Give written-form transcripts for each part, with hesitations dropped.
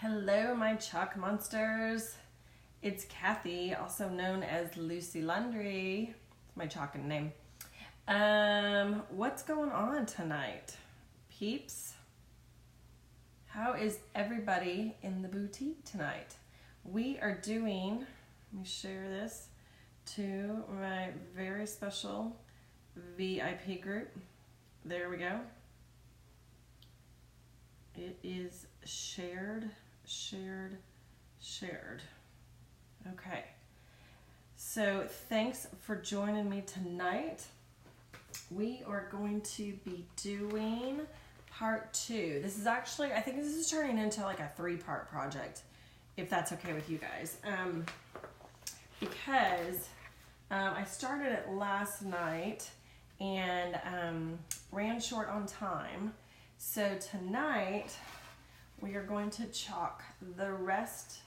Hello, my chalk monsters. It's Kathy, also known as Lucy Laundry. It's my chalking name. What's going on tonight, peeps? How is everybody in the boutique tonight? We are doing, let me share this to my very special VIP group. There we go. It is shared. Okay, so thanks for joining me tonight. We are going to be doing part 2. This is actually, I think this is turning into like a 3-part project, if that's okay with you guys. Because I started it last night and ran short on time. So tonight, we are going to chalk the rest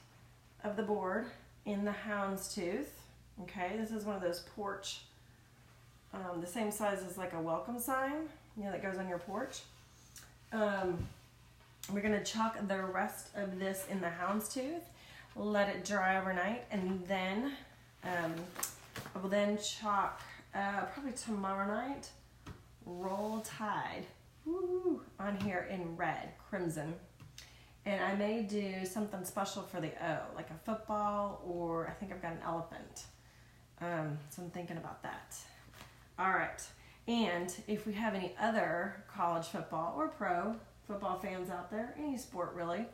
of the board in the houndstooth. Okay, this is one of those porch, the same size as like a welcome sign, you know, that goes on your porch. We're gonna chalk the rest of this in the houndstooth, let it dry overnight, and then I will then chalk probably tomorrow night, Roll Tide, woo, on here in red, crimson. And I may do something special for the O, like a football, or I think I've got an elephant. So I'm thinking about that. All right, and if we have any other college football or pro football fans out there, any sport really,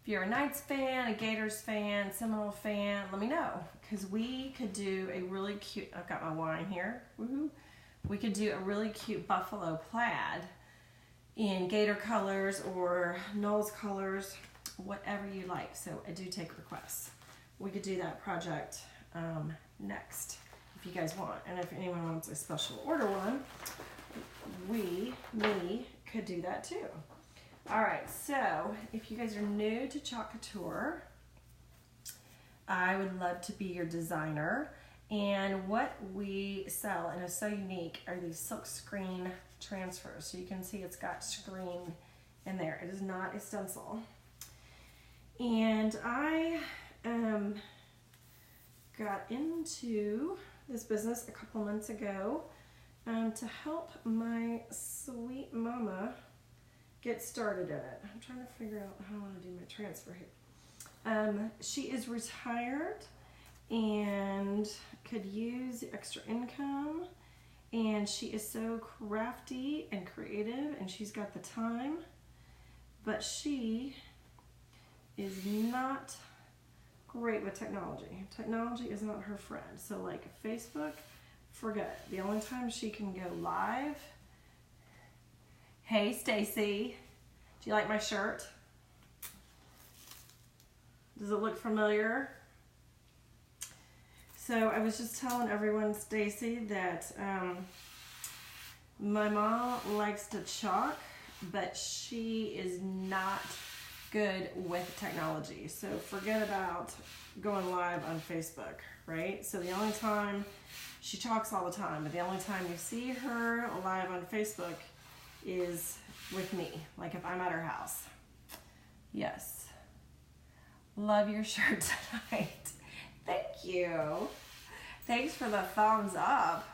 if you're a Knights fan, a Gators fan, Seminole fan, let me know, because we could do a really cute, I've got my wine here, woohoo. We could do a really cute buffalo plaid in Gator colors or Knowles colors, whatever you like. So I do take requests. We could do that project next if you guys want. And if anyone wants a special order one, we could do that too. All right, so if you guys are new to Chalk Couture, I would love to be your designer. And what we sell, and is so unique, are these silk screen transfers. So you can see it's got screen in there. It is not a stencil. And I got into this business a couple months ago to help my sweet mama get started in it. I'm trying to figure out how I want to do my transfer here. She is retired and could use the extra income, and she is so crafty and creative, and she's got the time, but she is not great with technology. Technology is not her friend. So like Facebook, forget it. The only time she can go live. Hey Stacy, do you like my shirt? Does it look familiar? So I was just telling everyone, Stacy, that my mom likes to chalk, but she is not good with technology. So forget about going live on Facebook, right? So the only time, she chalks all the time, but the only time you see her live on Facebook is with me, like if I'm at her house. Yes. Love your shirt tonight. Thank you. Thanks for the thumbs up.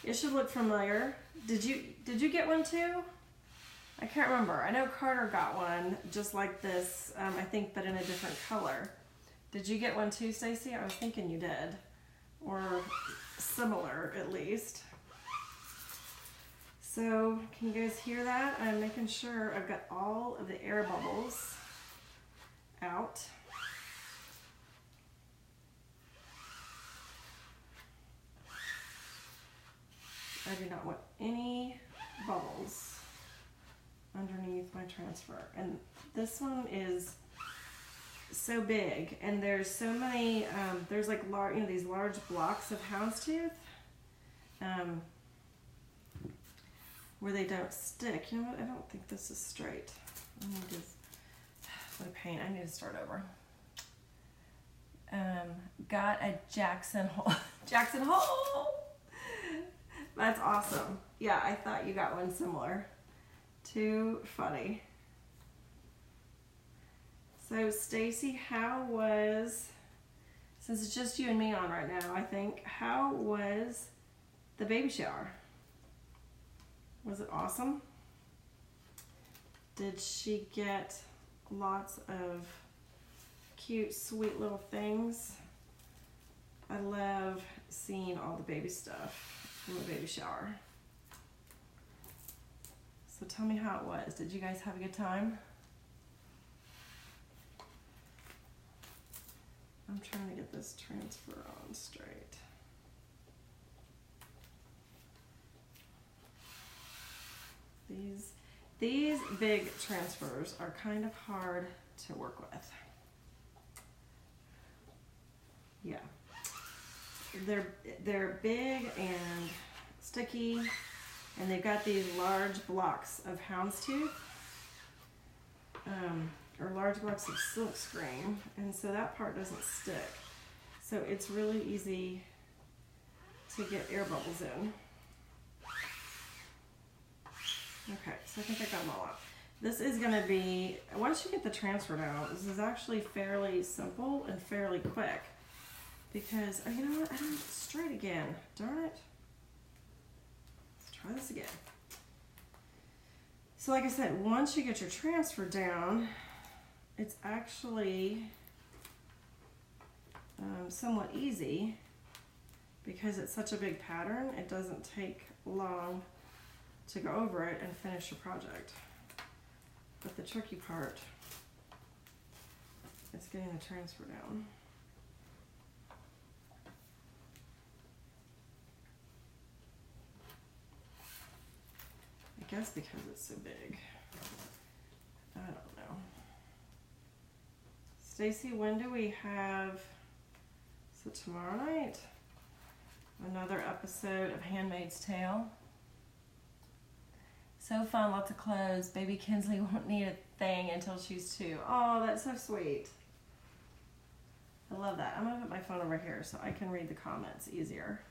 It should look familiar. Did you get one too? I can't remember. I know Carter got one just like this, I think, but in a different color. Did you get one too, Stacy? I was thinking you did, or similar at least. So can you guys hear that? I'm making sure I've got all of the air bubbles out. I do not want any bubbles underneath my transfer. And this one is so big, and there's so many, there's like large, you know, these large blocks of houndstooth where they don't stick. You know what? I don't think this is straight. I need to, what a pain. I need to start over. Got a Jackson Hole. Jackson Hole! That's awesome. Yeah, I thought you got one similar. Too funny. So Stacy, how was, since it's just you and me on right now, I think, how was the baby shower? Was it awesome? Did she get lots of cute, sweet little things? I love seeing all the baby stuff from the baby shower. So tell me how it was. Did you guys have a good time? I'm trying to get this transfer on straight. These big transfers are kind of hard to work with. Yeah. They're big and sticky, and they've got these large blocks of houndstooth, or large blocks of silk screen, and so that part doesn't stick. So it's really easy to get air bubbles in. Okay, so I think I got them all out. This is going to be, once you get the transfer out, this is actually fairly simple and fairly quick. Because, oh, you know what, I didn't get it straight again. Darn it. Let's try this again. So like I said, once you get your transfer down, it's actually somewhat easy because it's such a big pattern. It doesn't take long to go over it and finish your project. But the tricky part is getting the transfer down. I guess because it's so big. I don't know. Stacy, when do we have, so tomorrow night, another episode of Handmaid's Tale? So fun, lots of clothes. Baby Kinsley won't need a thing until she's 2. Oh, that's so sweet. I love that. I'm gonna put my phone over here so I can read the comments easier.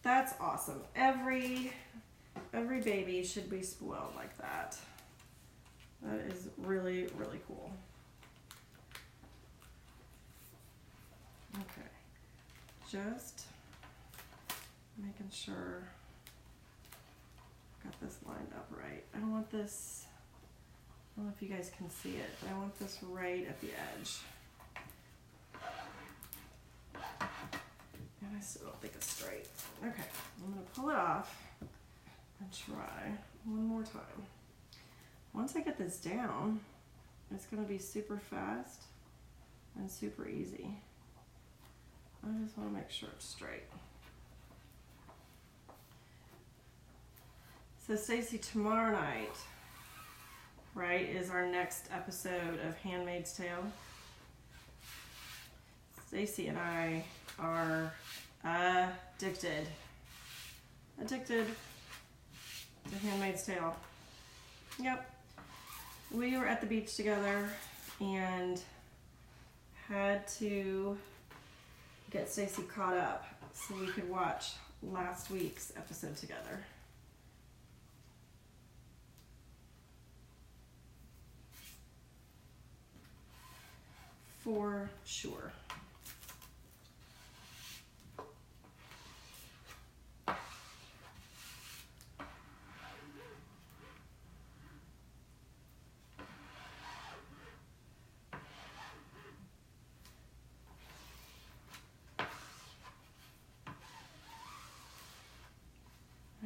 That's awesome. Every baby should be spoiled like that. That is really, really cool. Okay, just making sure got this lined up right. I want this, I don't know if you guys can see it, but I want this right at the edge. And I still don't think it's straight. Okay, I'm gonna pull it off and try one more time. Once I get this down, it's gonna be super fast and super easy. I just wanna make sure it's straight. So Stacy, tomorrow night, right, is our next episode of Handmaid's Tale. Stacy and I are addicted to Handmaid's Tale. Yep. We were at the beach together and had to get Stacy caught up so we could watch last week's episode together. For sure.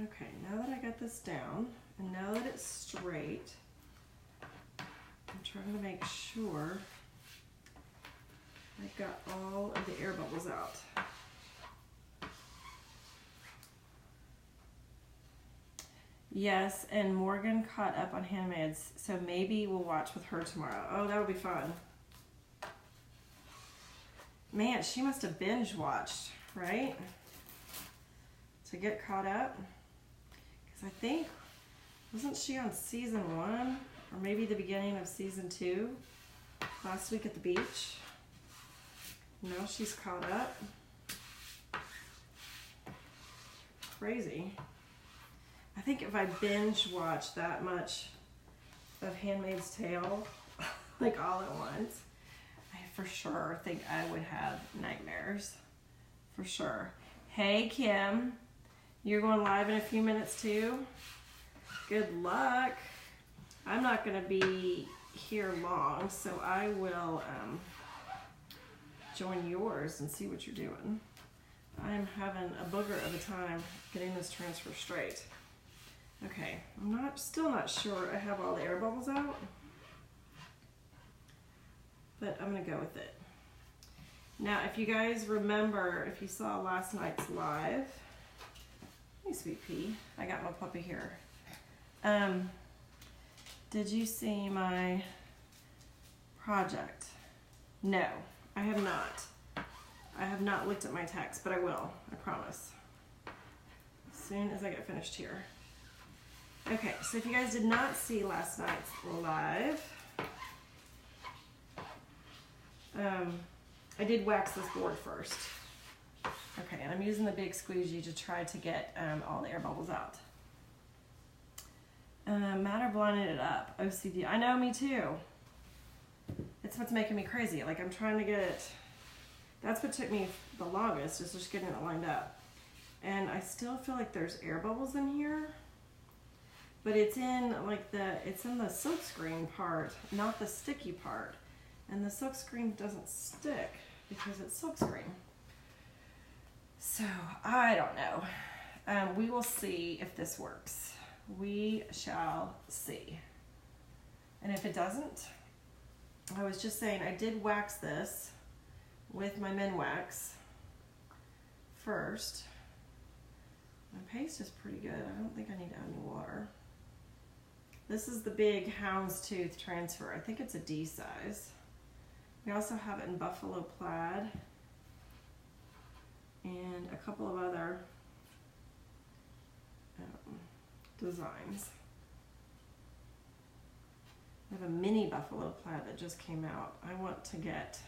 Okay, now that I got this down, and now that it's straight, I'm trying to make sure I've got all of the air bubbles out. Yes, and Morgan caught up on Handmaids, so maybe we'll watch with her tomorrow. Oh, that would be fun. Man, she must have binge watched, right? To get caught up. Because I think, wasn't she on season 1? Or maybe the beginning of season 2? Last week at the beach? Now she's caught up. Crazy. I think if I binge watch that much of Handmaid's Tale, like all at once, I for sure think I would have nightmares. For sure. Hey, Kim. You're going live in a few minutes too? Good luck. I'm not going to be here long, so I will join yours and see what you're doing. I'm having a booger of a time getting this transfer straight. Okay, I'm still not sure I have all the air bubbles out, but I'm going to go with it. Now, if you guys remember, if you saw last night's live, hey, sweet pea, I got my puppy here. Did you see my project? No, I have not. I have not looked at my text, but I will, I promise. As soon as I get finished here. Okay, so if you guys did not see last night's live, I did wax this board first. Okay, and I'm using the big squeegee to try to get all the air bubbles out. Matter blinded it up. OCD. I know, me too. It's what's making me crazy. Like, I'm trying to get it. That's what took me the longest, is just getting it lined up. And I still feel like there's air bubbles in here. But it's in it's in the silkscreen part, not the sticky part. And the silkscreen doesn't stick because it's silkscreen. So, I don't know. We will see if this works. We shall see. And if it doesn't, I was just saying I did wax this with my Min Wax first. My paste is pretty good. I don't think I need to add any water. This is the big houndstooth transfer. I think it's a D size. We also have it in buffalo plaid and a couple of other designs. I have a mini buffalo plaid that just came out. I want to get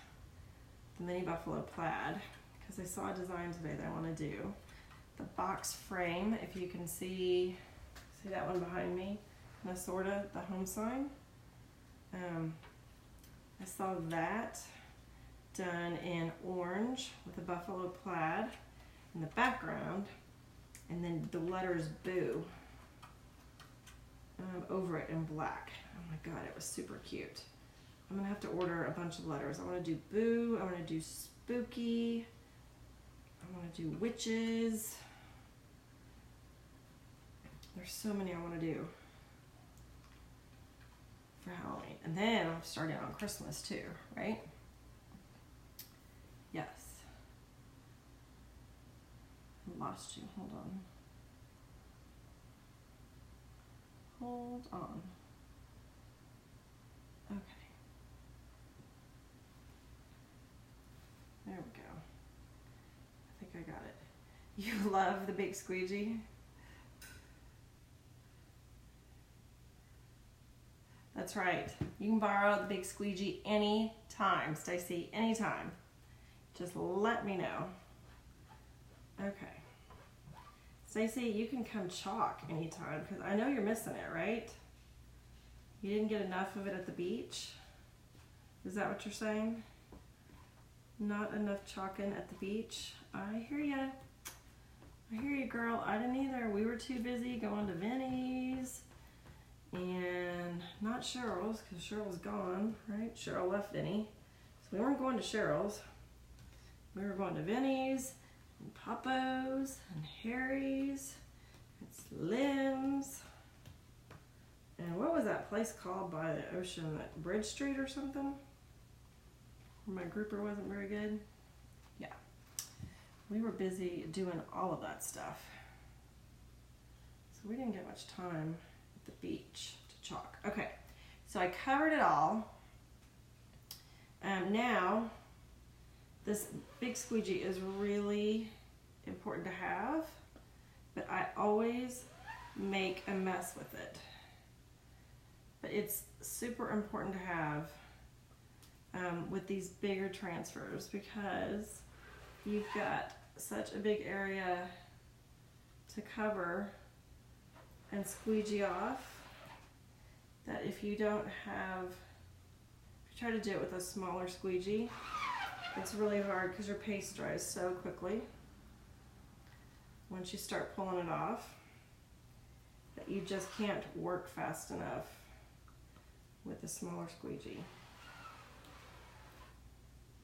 the mini buffalo plaid because I saw a design today that I want to do. The box frame, if you can see that one behind me, kind of sorta the home sign. I saw that done in orange with a buffalo plaid in the background, and then the letters Boo over it in black. Oh my god, it was super cute. I'm gonna have to order a bunch of letters. I want to do Boo, I want to do Spooky, I want to do Witches. There's so many I want to do for Halloween. And then I'm starting on Christmas too, right? Yes. I lost you. Hold on. Hold on. Okay. There we go. I think I got it. You love the big squeegee? That's right. You can borrow the big squeegee anytime, Stacy, anytime. Just let me know. Okay. Stacy, you can come chalk anytime because I know you're missing it, right? You didn't get enough of it at the beach? Is that what you're saying? Not enough chalking at the beach? I hear ya. I hear you, girl. I didn't either. We were too busy going to Vinnie's and not Cheryl's because Cheryl was gone, right? Cheryl left Vinnie. So we weren't going to Cheryl's. We were going to Vinnie's and Papa's and Harry's and Slim's. And what was that place called by the ocean? That Bridge Street or something? Where my grouper wasn't very good? Yeah. We were busy doing all of that stuff. So we didn't get much time at the beach to chalk. Okay, so I covered it all. Now, this big squeegee is really important to have, but I always make a mess with it. But it's super important to have with these bigger transfers because you've got such a big area to cover and squeegee off that if you don't have try to do it with a smaller squeegee. It's really hard because your paste dries so quickly once you start pulling it off that you just can't work fast enough with a smaller squeegee.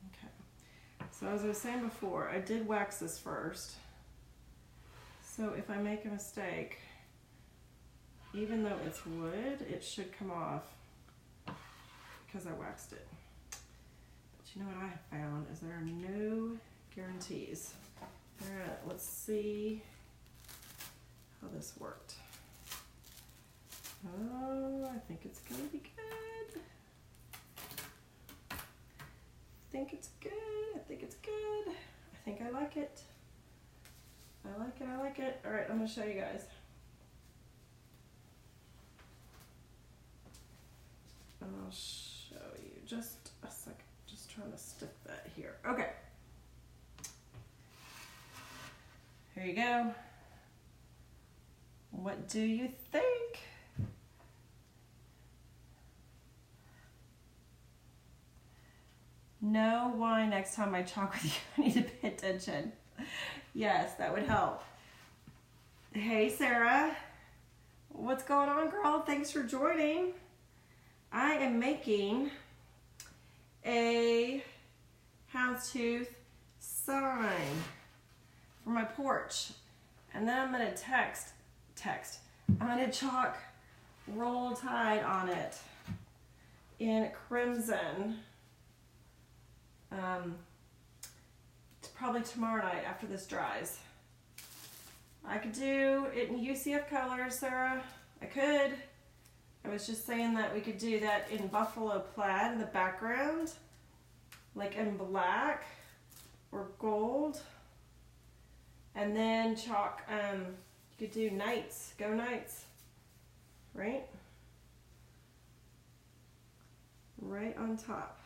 Okay, so as I was saying before, I did wax this first. So if I make a mistake, even though it's wood, it should come off because I waxed it. But you know what I have found is there are no guarantees. All right, let's see how this worked. Oh, I think it's gonna be good. I think it's good. I think it's good. I think I like it. I like it. I like it. All right, I'm gonna show you guys. And I'll show you just a second. Just trying to stick that here. Okay. Here you go. What do you think? Know why next time I chalk with you, I need to pay attention. Yes, that would help. Hey, Sarah. What's going on, girl? Thanks for joining. I am making a houndstooth sign for my porch. And then I'm going to I'm going to chalk Roll Tide on it in crimson. It's probably tomorrow night after this dries. I could do it in UCF colors, Sarah. I could. I was just saying that we could do that in buffalo plaid in the background, like in black or gold. And then chalk, you could do knights, go knights, right? Right on top.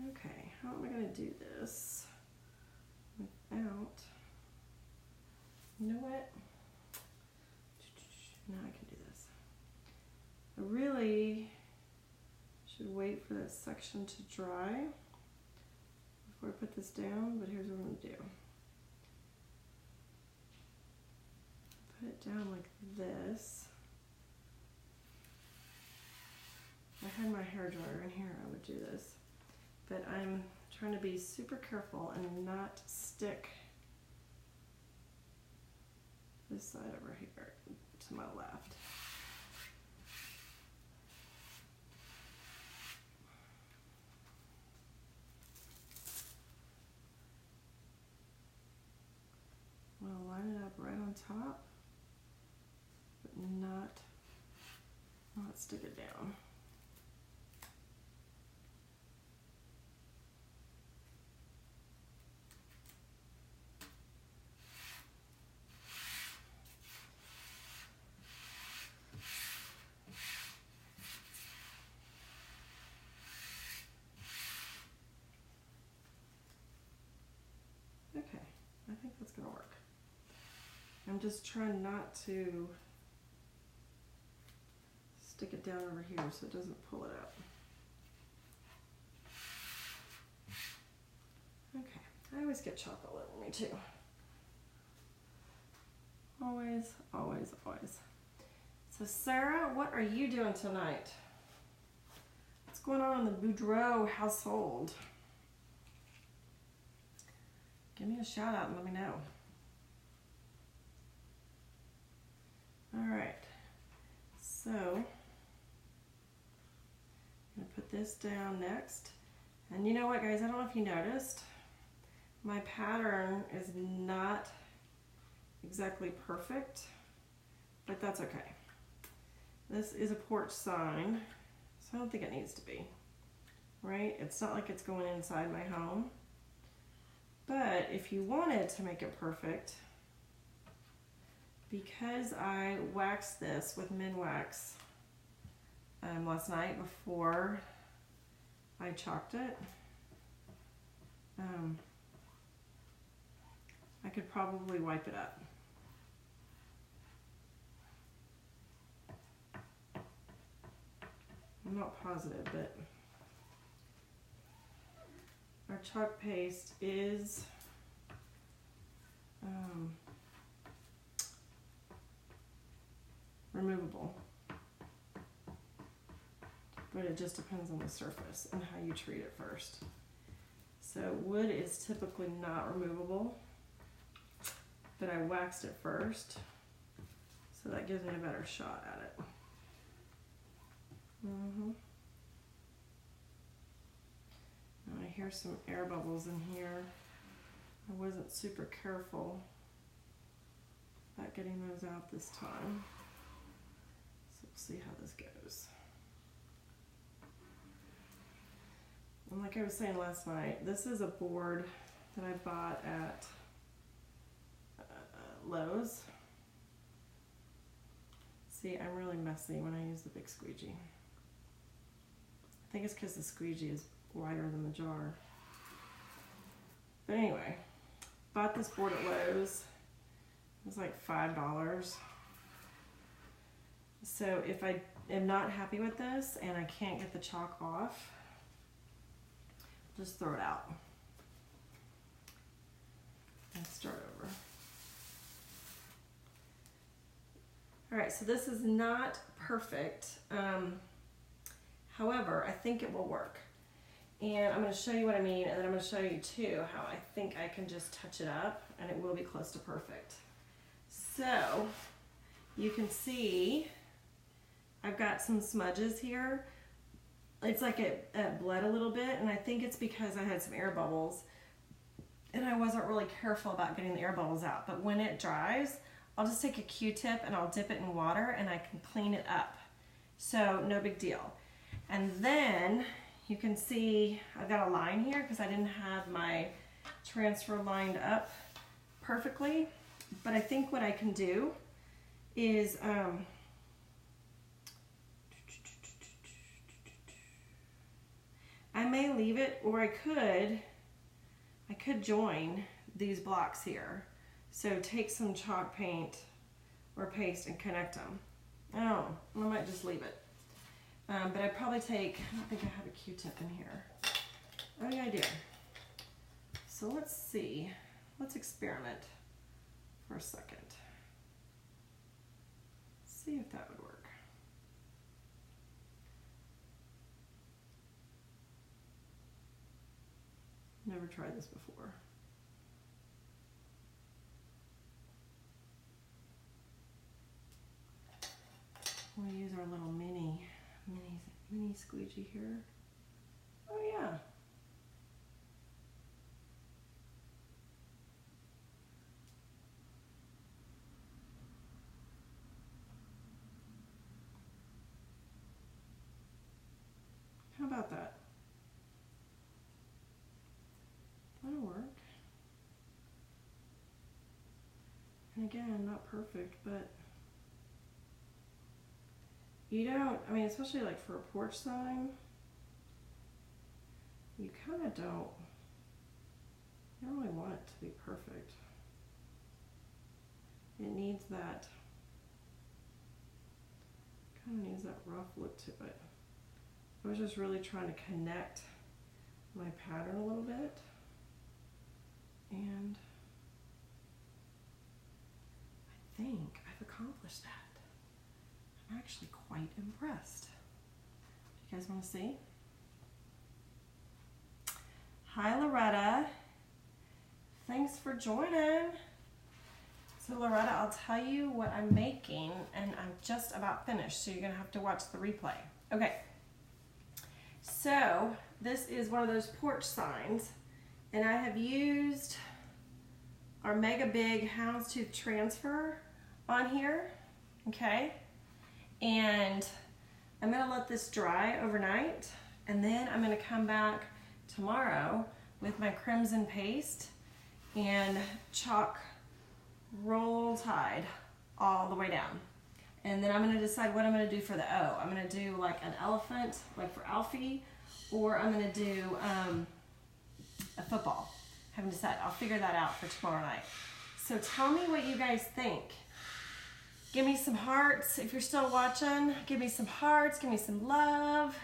Okay, how am I going to do this without, you know what? Now I can do this. I really should wait for that section to dry before I put this down, but here's what I'm going to do. Put it down like this. If I had my hairdryer in here, I would do this. But I'm trying to be super careful and not stick this side over here to my left. I'm going to line it up right on top, but not stick it down. Okay, I think that's going to work. I'm just trying not to stick it down over here so it doesn't pull it out. Okay, I always get chalk all over me too. Always, always, always. So Sarah, what are you doing tonight? What's going on in the Boudreaux household? Give me a shout out and let me know. All right, so I'm gonna put this down next. And you know what, guys, I don't know if you noticed, my pattern is not exactly perfect, but that's okay. This is a porch sign, so I don't think it needs to be, right? It's not like it's going inside my home. But if you wanted to make it perfect, because I waxed this with Minwax last night before I chalked it, I could probably wipe it up. I'm not positive, but our chalk paste is removable, but it just depends on the surface and how you treat it first. So wood is typically not removable, but I waxed it first, so that gives me a better shot at it. Now I hear some air bubbles in here. I wasn't super careful about getting those out this time. So we'll see how this goes. And like I was saying last night, this is a board that I bought at Lowe's. See, I'm really messy when I use the big squeegee. I think it's because the squeegee is wider than the jar. But anyway, bought this board at Lowe's. It was like $5. So if I am not happy with this and I can't get the chalk off, just throw it out and start over. All right, so this is not perfect. However, I think it will work. And I'm going to show you what I mean, and then I'm going to show you too how I think I can just touch it up and it will be close to perfect. So you can see I've got some smudges here. It's like it bled a little bit, and I think it's because I had some air bubbles and I wasn't really careful about getting the air bubbles out. But when it dries, I'll just take a Q-tip and I'll dip it in water and I can clean it up. So no big deal. And then you can see I've got a line here because I didn't have my transfer lined up perfectly. But I think what I can do is I may leave it, or I could join these blocks here. So take some chalk paint or paste and connect them. Oh, I might just leave it. But I'd probably take, I don't think I have a Q-tip in here. Oh yeah, I do. So let's see. Let's experiment for a second. See if that would work. Never tried this before. We'll use our little mini squeegee here. Oh yeah. How about that? That'll work. And again, not perfect, but you don't, I mean, especially like for a porch sign, you kind of don't really want it to be perfect. It needs that, kind of needs that rough look to it. I was just really trying to connect my pattern a little bit, and I think I've accomplished that. I'm actually quite impressed. You guys want to see? Hi Loretta, thanks for joining. So Loretta, I'll tell you what I'm making, and I'm just about finished, so you're gonna have to watch the replay. Okay, so this is one of those porch signs, and I have used our Mega Big Houndstooth transfer on here, okay? And I'm gonna let this dry overnight, and then I'm gonna come back tomorrow with my crimson paste and chalk roll tide all the way down. And then I'm gonna decide what I'm gonna do for the O. I'm gonna do like an elephant, like for Alfie, or I'm gonna do a football. Haven't decided. I'll figure that out for tomorrow night. So tell me what you guys think. Give me some hearts if you're still watching. Give me some hearts, give me some love.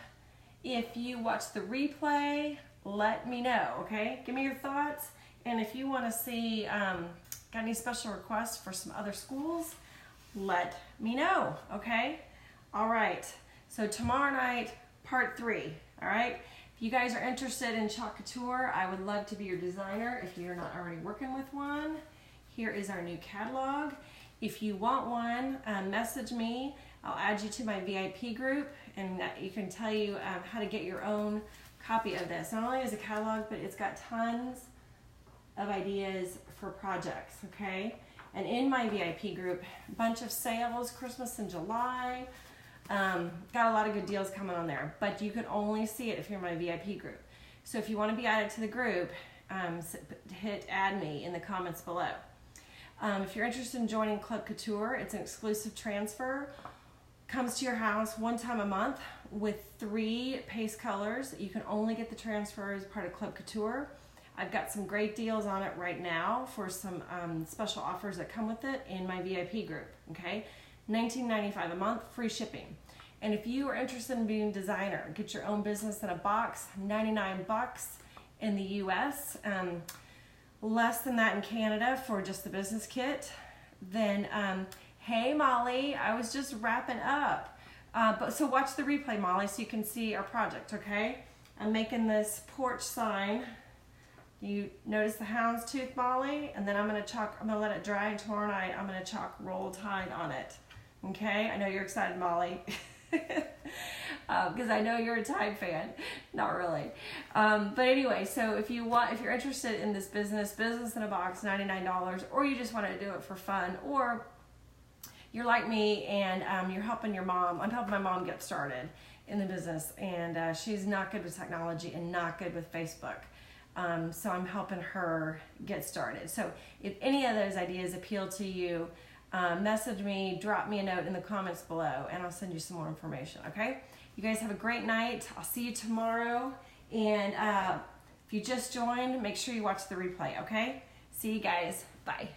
If you watch the replay, let me know, okay? Give me your thoughts. And if you want to see, got any special requests for some other schools, let me know, okay? All right, so tomorrow night, part 3, all right? If you guys are interested in Chalk Couture, I would love to be your designer if you're not already working with one. Here is our new catalog. If you want one, message me. I'll add you to my VIP group, and you can tell you how to get your own copy of this. Not only is a catalog, but it's got tons of ideas for projects, okay? And in my VIP group, a bunch of sales, Christmas in July. Got a lot of good deals coming on there, but you can only see it if you're in my VIP group. So if you want to be added to the group, hit add me in the comments below. If you're interested in joining Club Couture, it's an exclusive transfer. Comes to your house one time a month with 3 paste colors. You can only get the transfer as part of Club Couture. I've got some great deals on it right now for some special offers that come with it in my VIP group, okay? $19.95 a month, free shipping. And if you are interested in being a designer, get your own business in a box, $99 in the US, less than that in Canada for just the business kit, then hey Molly, I was just wrapping up. So watch the replay, Molly, so you can see our project, okay? I'm making this porch sign. You notice the houndstooth, Molly? And then I'm gonna let it dry, and tomorrow night I'm gonna chalk Roll Tide on it. Okay, I know you're excited, Molly, because I know you're a Tide fan. Not really, but anyway. So if you're interested in this business in a box, $99, or you just want to do it for fun, or you're like me and you're helping your mom. I'm helping my mom get started in the business, and she's not good with technology and not good with Facebook. So I'm helping her get started. So if any of those ideas appeal to you, message me, drop me a note in the comments below, and I'll send you some more information, okay? You guys have a great night. I'll see you tomorrow. And if you just joined, make sure you watch the replay, okay? See you guys. Bye.